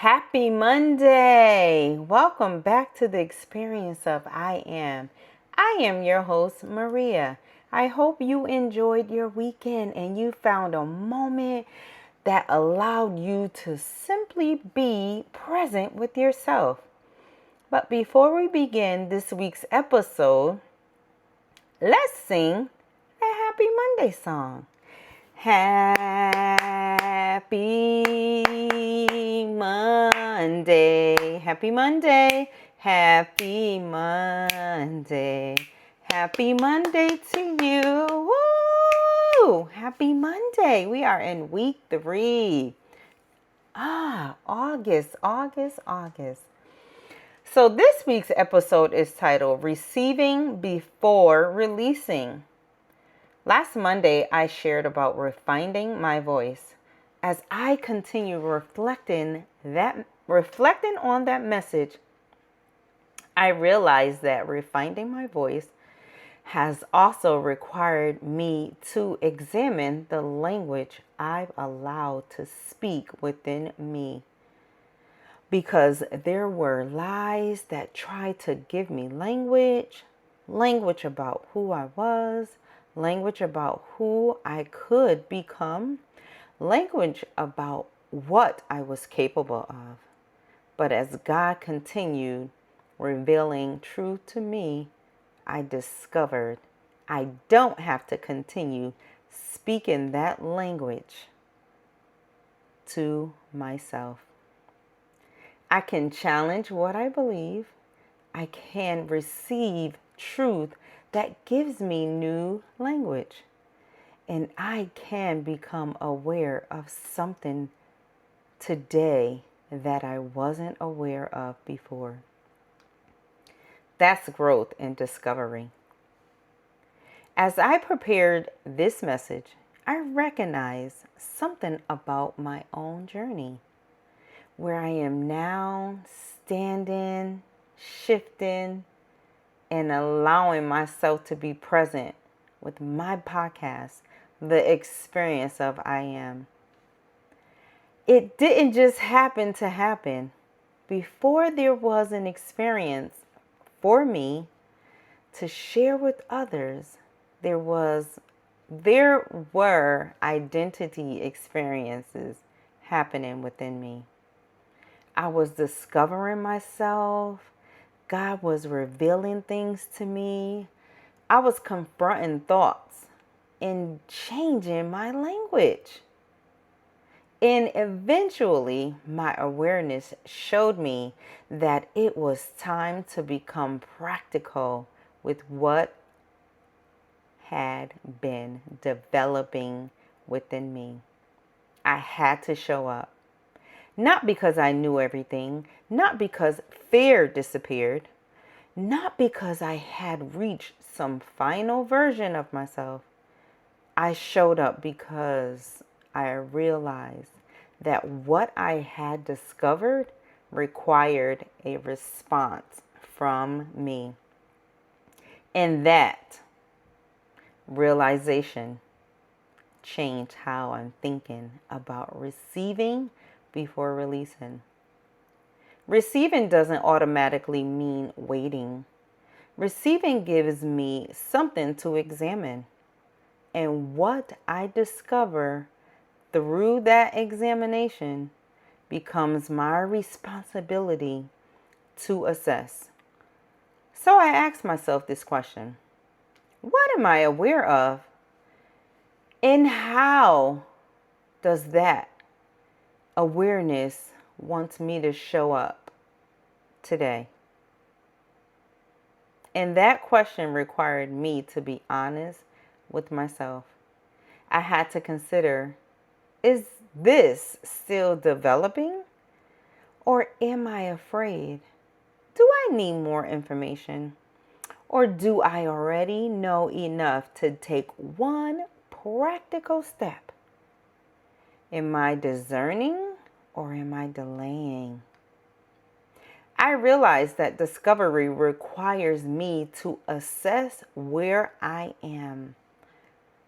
Happy Monday! Welcome back to the experience of I Am. I am your host, Maria. I hope you enjoyed your weekend and you found a moment that allowed you to simply be present with yourself. But before we begin this week's episode, let's sing a Happy Monday song. Happy Monday. Happy Monday. Happy Monday. Happy Monday to you. Woo! Happy Monday. We are in week 3. August. So this week's episode is titled Receiving Before Releasing. Last Monday, I shared about refining my voice. As I continue reflecting on that message, I realized that refining my voice has also required me to examine the language I've allowed to speak within me. Because there were lies that tried to give me language about who I was, language about who I could become, language about what I was capable of. But as God continued revealing truth to me, I discovered I don't have to continue speaking that language to myself. I can challenge what I believe. I can receive truth that gives me new language. And I can become aware of something today that I wasn't aware of before. That's growth and discovery. As I prepared this message, I recognized something about my own journey, where I am now standing, shifting, and allowing myself to be present with my podcast, The Experience of I Am. It didn't just happen to happen. Before there was an experience for me to share with others, there were identity experiences happening within me. I was discovering myself. God was revealing things to me. I was confronting thoughts and changing my language. And eventually, my awareness showed me that it was time to become practical with what had been developing within me. I had to show up. Not because I knew everything, not because fear disappeared, not because I had reached some final version of myself. I showed up because I realized that what I had discovered required a response from me. And that realization changed how I'm thinking about receiving before releasing. Receiving doesn't automatically mean waiting. Receiving gives me something to examine. And what I discover through that examination becomes my responsibility to assess. So I ask myself this question: what am I aware of? And how does that awareness want me to show up today? And that question required me to be honest with myself. I had to consider, is this still developing? Or am I afraid? Do I need more information? Or do I already know enough to take one practical step? Am I discerning or am I delaying? I realize that discovery requires me to assess where I am.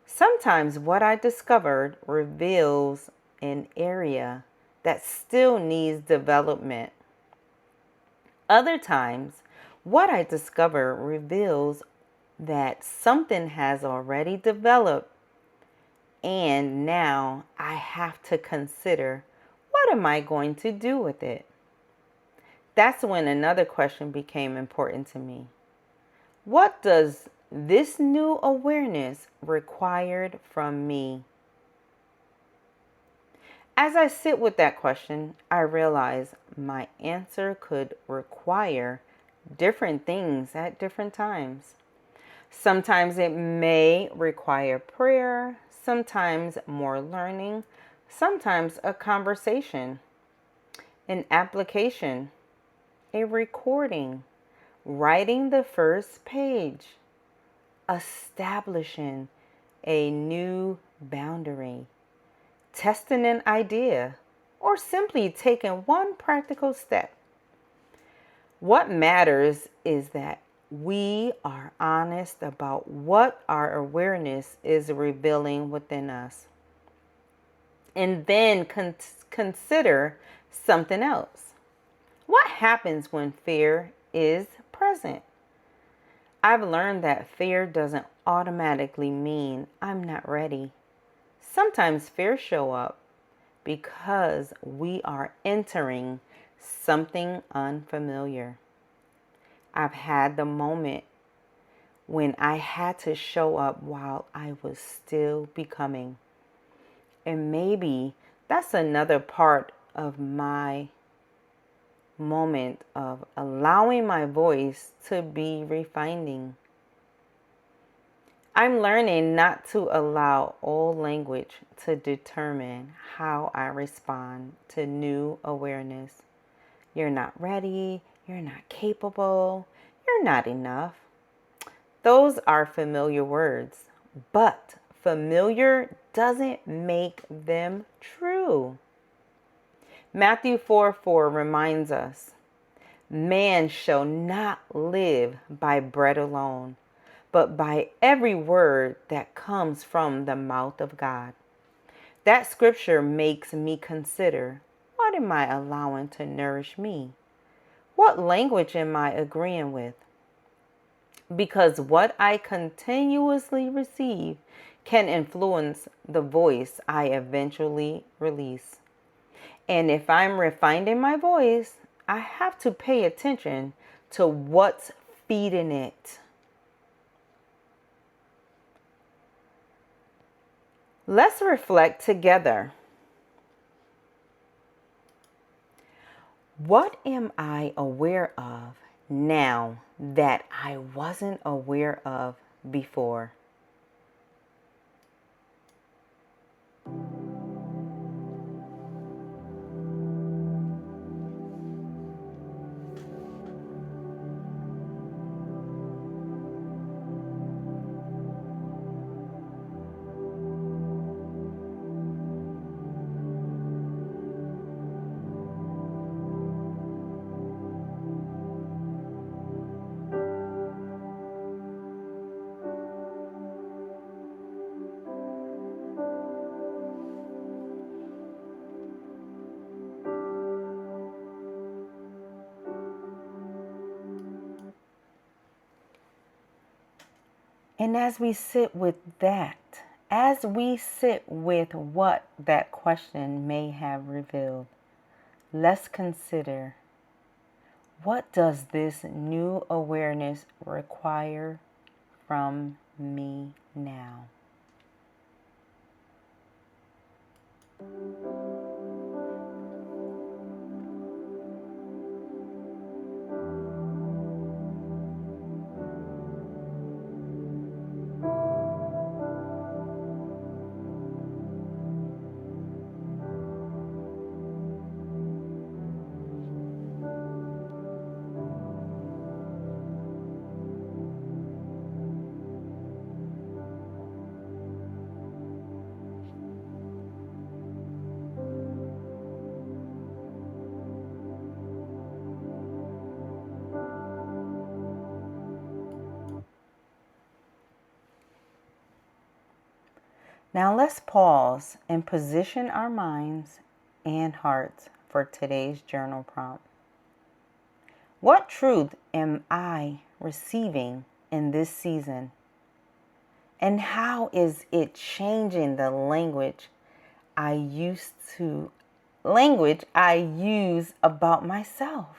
Sometimes what I discovered reveals an area that still needs development. Other times, what I discover reveals that something has already developed, and now I have to consider, what am I going to do with it? That's when another question became important to me. What does this new awareness required from me? As I sit with that question, I realize my answer could require different things at different times. Sometimes it may require prayer, sometimes more learning, sometimes a conversation, an application, a recording, writing the first page, establishing a new boundary, testing an idea, or simply taking one practical step. What matters is that we are honest about what our awareness is revealing within us. And then consider something else. What happens when fear is present? I've learned that fear doesn't automatically mean I'm not ready. Sometimes fear show up because we are entering something unfamiliar. I've had the moment when I had to show up while I was still becoming. And maybe that's another part of my moment of allowing my voice to be refining. I'm learning not to allow old language to determine how I respond to new awareness. You're not ready. You're not capable. You're not enough. Those are familiar words, but familiar doesn't make them true. Matthew 4:4 reminds us, man shall not live by bread alone, but by every word that comes from the mouth of God. That scripture makes me consider, what am I allowing to nourish me? What language am I agreeing with? Because what I continuously receive can influence the voice I eventually release. And if I'm refining my voice, I have to pay attention to what's feeding it. Let's reflect together. What am I aware of now that I wasn't aware of before? And as we sit with that, as we sit with what that question may have revealed, let's consider, what does this new awareness require from me now? Now let's pause and position our minds and hearts for today's journal prompt. What truth am I receiving in this season? And how is it changing the language I use about myself?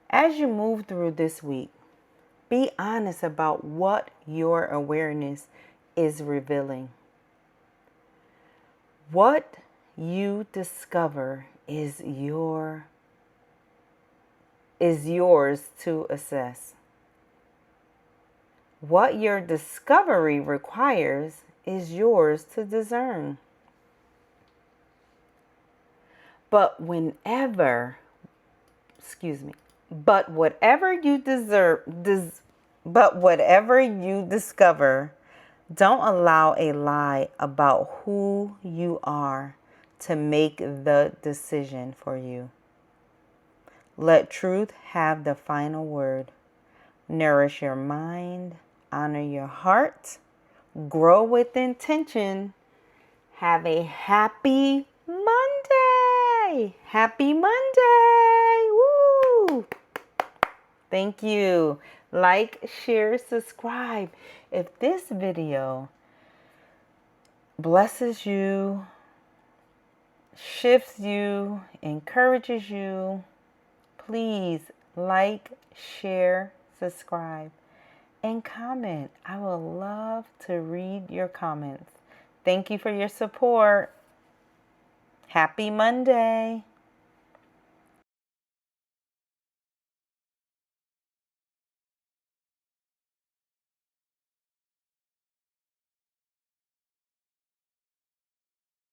As you move through this week, be honest about what your awareness is revealing. What you discover is yours to assess. What your discovery requires is yours to discern. But whatever you discover, don't allow a lie about who you are to make the decision for you. Let truth have the final word. Nourish your mind, honor your heart, grow with intention. Have a happy Monday. Happy Monday. Woo! Thank you. Like, share, subscribe. If this video blesses you, shifts you, encourages you, please like, share, subscribe, and comment. I would love to read your comments. Thank you for your support. Happy Monday.